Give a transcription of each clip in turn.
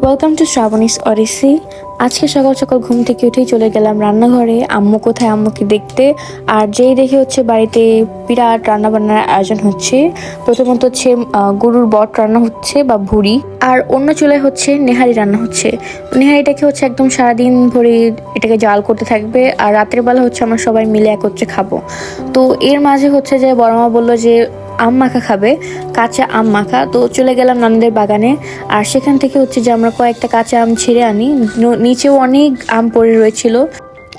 Welcome to Shrabani's Odyssey. আজকে সকাল সকাল ঘুম থেকে উঠেই চলে গেলাম রান্নাঘরে, আম্মু কোথায় আম্মুকে দেখতে। আর যেই দেখে হচ্ছে বাড়িতে বিরাট রান্নাবান্নার আয়োজন হচ্ছে। প্রথমত হচ্ছে গরুর বট রান্না হচ্ছে বা ভুড়ি, আর অন্য চুলায় হচ্ছে নেহারি রান্না হচ্ছে। নেহারিটাকে হচ্ছে একদম সারাদিন ভরে এটাকে জাল করতে থাকবে, আর রাতের বেলা হচ্ছে আমরা সবাই মিলে একত্রে খাবো। তো এর মাঝে হচ্ছে যে বড় মা বললো যে আম মাখা খাবে, কাঁচা আম মাখা। তো চলে গেলাম নানাদের বাগানে, আর সেখান থেকে হচ্ছে যে আমরা কয়েকটা কাঁচা আম ছিঁড়ে আনি। নিচেও অনেক আম পড়ে রয়েছিল।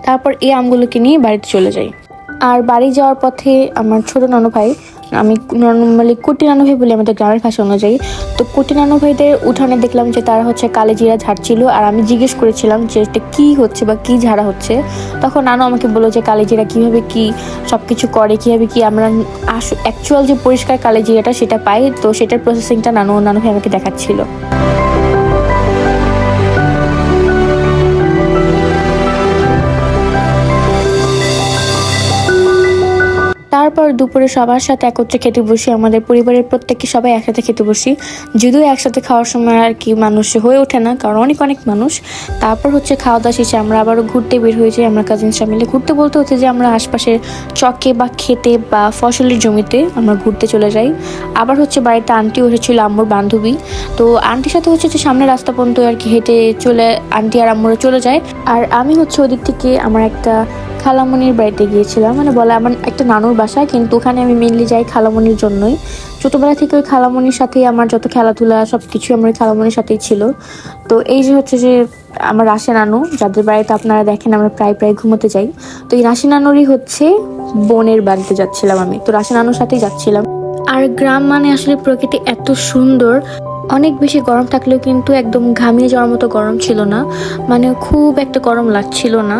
তারপর এই আমগুলোকে নিয়ে বাড়িতে চলে যাই। আর বাড়ি যাওয়ার পথে আমার ছোট নানু ভাই, আমি নর্মালি কুটি নানু ভাই বলি আমাদের গ্রামের ভাষা অনুযায়ী, তো কুটি নানু ভাইদের উঠানে দেখলাম যে তারা হচ্ছে কালে জিরা ঝাড়ছিল। আর আমি জিজ্ঞেস করেছিলাম যে এটা কি হচ্ছে বা কি ঝাড়া হচ্ছে। তখন নানু আমাকে বললো যে কালে জিরা কীভাবে কি সব কিছু করে, কীভাবে কি আমরা অ্যাকচুয়াল যে পরিষ্কার কালে জিরাটা সেটা পাই। তো সেটার প্রসেসিংটা নানু ভাই আমাকে দেখাচ্ছিল। তারপর দুপুরে সবার সাথে একত্রে খেতে বসি, আমাদের পরিবারের প্রত্যেকে সবাই একসাথে খেতে বসি। যদিও একসাথে খাওয়ার সময় আর কি মানুষ হয়ে ওঠে না, কারণ অনেক অনেক মানুষ। তারপর হচ্ছে খাওয়া দাওয়া শেষে আমরা আবারও ঘুরতে বের হয়ে যাই। আমরা কাজিনসরা মিলে ঘুরতে বলতে হচ্ছে যে আমরা আশপাশের চকে বা খেতে বা ফসলের জমিতে আমরা ঘুরতে চলে যাই। আবার হচ্ছে বাড়িতে আন্টি উঠেছিল, আম্মুর বান্ধবী। তো আন্টির সাথে হচ্ছে যে সামনে রাস্তা পর্যন্ত আর কি হেঁটে চলে আন্টি আর আম্মুরা চলে যায়। আর আমি হচ্ছে ওদিক থেকে আমার একটা খালামণির বাড়িতে গিয়েছিলাম, মানে বলে আমার একটা নানুর বাসা, কিন্তু ওখানে আমি মেনলি যাই খালামণির জন্যই। ছোটোবেলা থেকে ওই খালামণির সাথেই আমার যত খেলাধুলা সব কিছু আমার ওই খালামণির সাথেই ছিল। তো এই যে হচ্ছে যে আমার রাশি নানু, যাদের বাড়িতে আপনারা দেখেন আমরা প্রায় ঘুমোতে যাই, তো এই রাশি নানুরই হচ্ছে বোনের বাড়িতে যাচ্ছিলাম আমি। তো রাশি নানুর সাথেই যাচ্ছিলাম। আর গ্রাম মানে আসলে প্রকৃতি এত সুন্দর। অনেক বেশি গরম থাকলেও কিন্তু একদম ঘামিয়ে যাওয়ার মতো গরম ছিল না, মানে খুব একটা গরম লাগছিল না।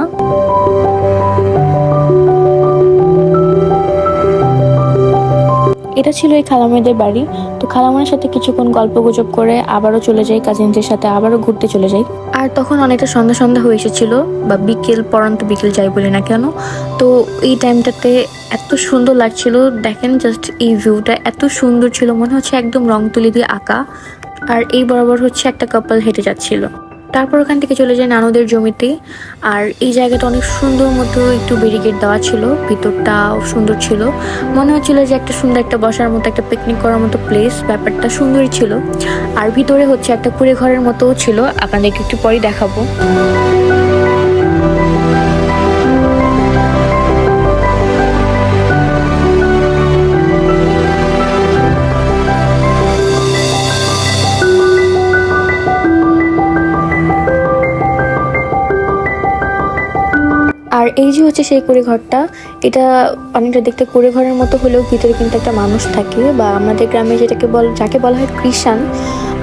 এটা ছিল এই খালামণিদের বাড়ি। তো খালামণির সাথে কিছুক্ষণ গল্প গুজব করে আবারও চলে যাই কাজিনদের সাথে, আবারও ঘুরতে চলে যাই। আর তখন অনেকটা সন্ধ্যা সন্ধ্যা হয়ে এসেছিল, বা বিকেল পরন্ত বিকেল যাই বলি না কেন। তো এই টাইমটাতে এত সুন্দর লাগছিল, দেখেন জাস্ট এই ভিউটা এত সুন্দর ছিল, মনে হচ্ছে একদম রং তুলি দিয়ে আঁকা। আর এই বরাবর হচ্ছে একটা কাপল হেঁটে যাচ্ছিল। তারপর ওখান থেকে চলে যায় নানুদের জমিতে। আর এই জায়গাটা অনেক সুন্দর মতো একটু ব্যারিকেড দেওয়া ছিল, ভিতরটাও সুন্দর ছিল। মনে হচ্ছিল যে একটা সুন্দর একটা বসার মতো, একটা পিকনিক করার মতো প্লেস, ব্যাপারটা সুন্দরই ছিল। আর ভিতরে হচ্ছে একটা কুঁড়ে ঘরের মতোও ছিল, আপনাদেরকে একটু পরেই দেখাবো। আর এই যে হচ্ছে সেই কুঁড়ে ঘরটা, এটা অনেকটা দেখতে কুঁড়ে ঘরের মতো হলেও ভিতরে কিন্তু একটা মানুষ থাকে, বা আমাদের গ্রামে যাকে বলা হয় কৃষাণ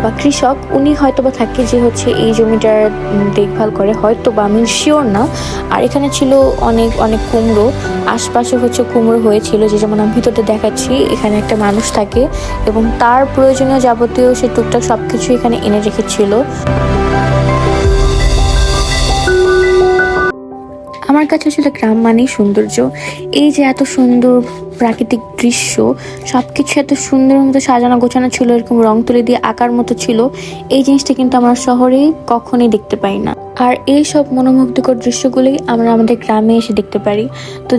বা কৃষক, উনি হয়তো বা থাকে, যে হচ্ছে এই জমিটার দেখভাল করে, হয়তো বা আমি শিওর না। আর এখানে ছিল অনেক অনেক কুমড়ো, আশপাশে হচ্ছে কুমড়ো হয়েছিল, যে যেমন আমি ভিতরতে দেখাচ্ছি, এখানে একটা মানুষ থাকে এবং তার প্রয়োজনীয় যাবতীয় সে টুকটাক সব কিছু এখানে এনে রেখেছিল। আমার কাছে আসলে গ্রাম মানেই সৌন্দর্য। এই যে এত সুন্দর প্রাকৃতিক দৃশ্য, সব কিছু এত সুন্দর মতো সাজানো গোছানো ছিল, এরকম রং তুলি দিয়ে আঁকার মতো ছিল। এই জিনিসটা কিন্তু আমরা শহরে কখনোই দেখতে পাই না। আর এই সব মনোমুগ্ধকর দৃশ্যগুলোই আমরা আমাদের গ্রামে এসে দেখতে পারি। তো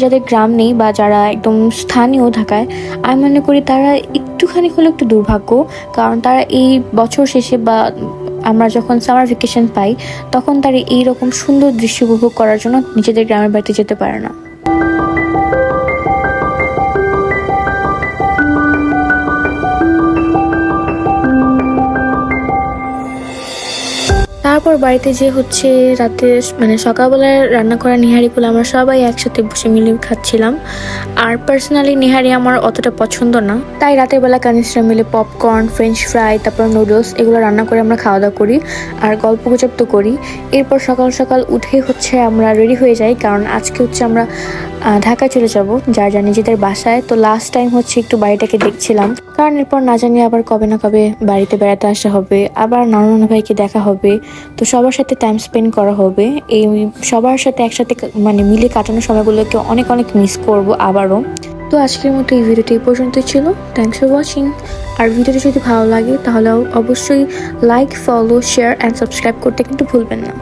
যাদের গ্রাম নেই, বা যারা একদম স্থানীয় ঢাকায়, আমি মনে করি তারা একটুখানি হলেও একটু দুর্ভাগ্য। কারণ তারা এই বছর শেষে বা আমরা যখন সামার ভ্যাকেশন পাই, তখন তারা এইরকম সুন্দর দৃশ্য উপভোগ করার জন্য নিজেদের গ্রামের বাড়িতে যেতে পারে না। তারপর বাড়িতে যে হচ্ছে রাতে মানে সকালবেলায় রান্না করা নিহারিগুলো আমরা সবাই একসাথে বসে মিলে খাচ্ছিলাম। আর পার্সোনালি নিহারি আমার অতটা পছন্দ না, তাই রাতের বেলা কাজিনসরা মিলে পপকর্ন, ফ্রেঞ্চ ফ্রাই, তারপর নুডলস এগুলো রান্না করে আমরা খাওয়া দাওয়া করি আর গল্প গুজব তো করি। এরপর সকাল সকাল উঠে হচ্ছে আমরা রেডি হয়ে যাই, কারণ আজকে হচ্ছে আমরা ঢাকায় চলে যাব যার নিজেদের বাসায়। তো লাস্ট টাইম হচ্ছে একটু বাড়িটাকে দেখছিলাম, কারণ এরপর না জানি আবার কবে না কবে বাড়িতে বেড়াতে আসা হবে, আবার নানা ভাইকে দেখা হবে। তো সবার সাথে টাইম স্পেন্ড করা হবে। এই সবার সাথে একসাথে মানে মিলে কাটানো সময়গুলোকে অনেক অনেক মিস করব আবারও। তো আজকের মতো এই ভিডিওটি এই পর্যন্তই ছিল। Thanks for watching. আর ভিডিওটি যদি ভালো লাগে তাহলে অবশ্যই like, follow, share and subscribe করতে কিন্তু ভুলবেন না।